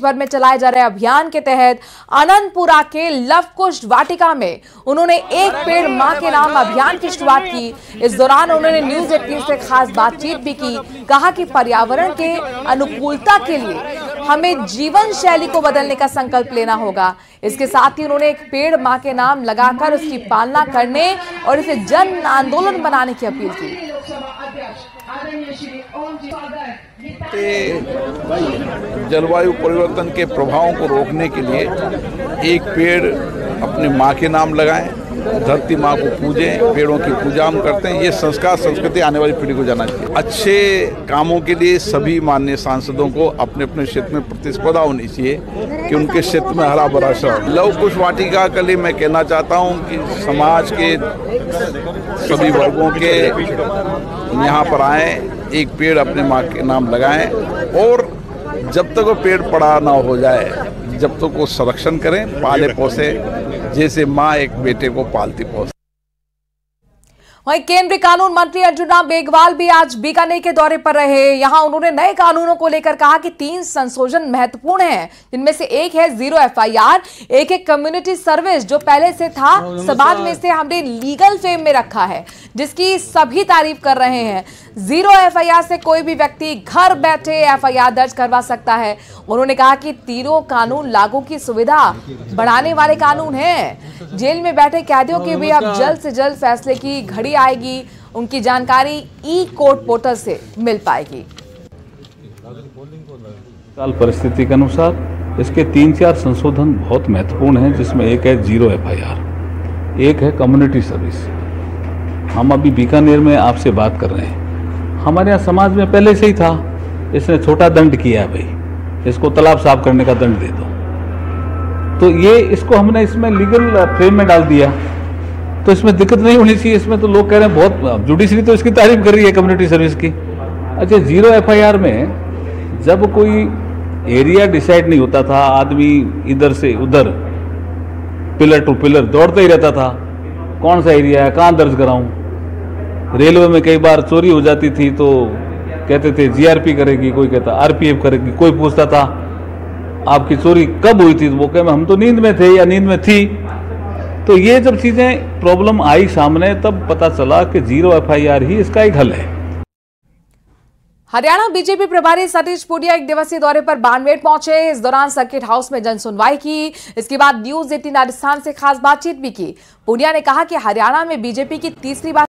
भर में चलाए जा रहे अभियान के तहत आनंदपुरा के लव कुश वाटिका में उन्होंने एक पेड़ मां के नाम अभियान की शुरुआत की। इस दौरान उन्होंने न्यूज 18 से खास बातचीत भी की। कहा कि पर्यावरण के अनुकूलता के लिए हमें जीवन शैली को बदलने का संकल्प लेना होगा। इसके साथ ही उन्होंने एक पेड़ मां के नाम लगाकर उसकी पालना करने और इसे जन आंदोलन बनाने की अपील की। जलवायु परिवर्तन के प्रभावों को रोकने के लिए एक पेड़ अपने माँ के नाम लगाएं, धरती माँ को पूजें, पेड़ों की पूजा हम करते हैं। ये संस्कार संस्कृति आने वाली पीढ़ी को जाना चाहिए। अच्छे कामों के लिए सभी माननीय सांसदों को अपने अपने क्षेत्र में प्रतिस्पर्धा होनी चाहिए कि उनके क्षेत्र में हरा भरा शहर। लव कुश वाटिका के लिए मैं कहना चाहता हूँ कि समाज के सभी वर्गों के यहाँ पर आए, एक पेड़ अपने माँ के नाम लगाएं और जब तक वो पेड़ बड़ा ना हो जाए, जब तक वो संरक्षण करें, पाले पोसे, जैसे माँ एक बेटे को पालती पोसे। वहीं केंद्रीय कानून मंत्री अर्जुन राम मेघवाल भी आज बीकानेर के दौरे पर रहे। यहां उन्होंने नए कानूनों को लेकर कहा कि 3 संशोधन महत्वपूर्ण हैं, जिनमें से एक है 0 FIR, एक है कम्युनिटी सर्विस जो पहले से था, समाज में से हमने लीगल फेम में रखा है, जिसकी सभी तारीफ कर रहे हैं। 0 FIR से कोई भी व्यक्ति घर बैठे FIR दर्ज करवा सकता है। उन्होंने कहा कि तीनों कानून लागू की सुविधा बढ़ाने वाले कानून हैं। जेल में बैठे कैदियों की भी अब जल्द से जल्द फैसले की घड़ी आएगी। उनकी जानकारी ई-कोर्ट पोर्टल से मिल पाएगी। काल परिस्थिति के अनुसार इसके 3-4 संशोधन बहुत महत्वपूर्ण हैं, जिसमें एक है 0 FIR, एक है कम्युनिटी सर्विस। हम अभी बीकानेर में आपसे बात कर रहे हैं, हमारे यहाँ समाज में पहले से ही था, इसने छोटा दंड किया है, भाई इसको तालाब साफ करने का दंड दे दो, तो ये इसको हमने इसमें लीगल फ्रेम में डाल दिया, तो इसमें दिक्कत नहीं होनी चाहिए। इसमें तो लोग कह रहे हैं, बहुत जुडिशरी तो इसकी तारीफ कर रही है कम्युनिटी सर्विस की। अच्छा, 0 FIR में जब कोई एरिया डिसाइड नहीं होता था, आदमी इधर से उधर पिलर टू पिलर दौड़ता ही रहता था, कौन सा एरिया है, कहाँ दर्ज कराऊं। रेलवे में कई बार चोरी हो जाती थी तो कहते थे GRP करेगी, कोई कहता RPF करेगी, कोई पूछता था आपकी चोरी कब हुई थी, तो वो कहे हम तो नींद में थे या नींद में थी। तो ये जब चीजें प्रॉब्लम आई सामने, तब पता चला कि 0 FIR ही इसका एक हल है। हरियाणा बीजेपी प्रभारी सतीश पूनिया 1 दिवसीय दौरे पर बाड़मेर पहुंचे। इस दौरान सर्किट हाउस में जन सुनवाई की। इसके बाद न्यूज 18 राजस्थान से खास बातचीत भी की। पूनिया ने कहा कि हरियाणा में बीजेपी की तीसरी बार